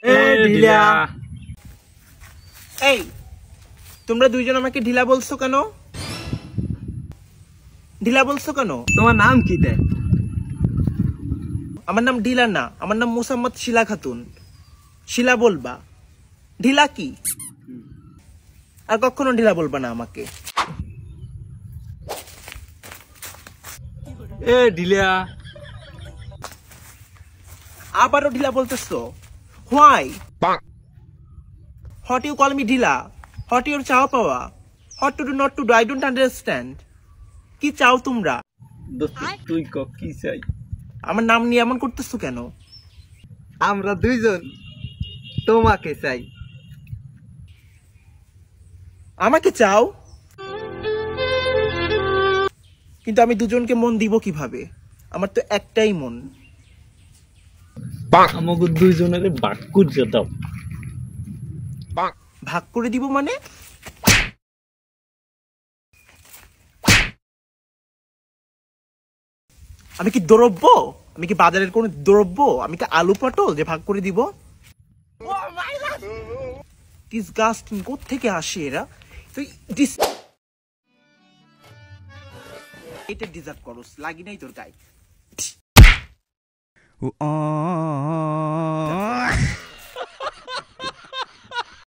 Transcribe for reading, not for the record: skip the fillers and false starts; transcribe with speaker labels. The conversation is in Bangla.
Speaker 1: ঢিলা।
Speaker 2: এই তোমরা দুইজন আমাকে ঢিলা বলছো কেন? ঢিলা বলছো কেন?
Speaker 1: তোমার নাম কি তে?
Speaker 2: আমার নাম ঢিলা না, আমার নাম মুসাম্মদ শিলা খাতুন। শিলা বলবা, ঢিলা কি? আর কখনো ঢিলা বলবা না আমাকে।
Speaker 1: ঢিলা।
Speaker 2: আবারও ঢিলা বলতেছো? Why? What you call me ঢিলা? What your চাও পাওয়া? What to do not to do? I don't understand. কি চাও তোমরা?
Speaker 1: দোস্ত তুই ক কি চাই?
Speaker 2: আমার নাম নিয়ে এমন করতেছো কেন?
Speaker 1: আমরা দুইজন তোমাকে চাই।
Speaker 2: আমাকে চাও? কিন্তু আমি দুজনকে মন দিব কিভাবে? আমার তো একটাই মন।
Speaker 1: আমাকে দুইজনের ভাগ করে দাও।
Speaker 2: ভাগ করে দিব মানে? আমি কি দ্রব্য? আমি কি বাজারের কোন দ্রব্য? আমি কি আলু পটল যে ভাগ করে দিব? ডিসগাস্টিং, কোত্থেকে আসে এরা? তুই এটা ডিজার্ভ করস, লাগি নাই তোর গায়ে।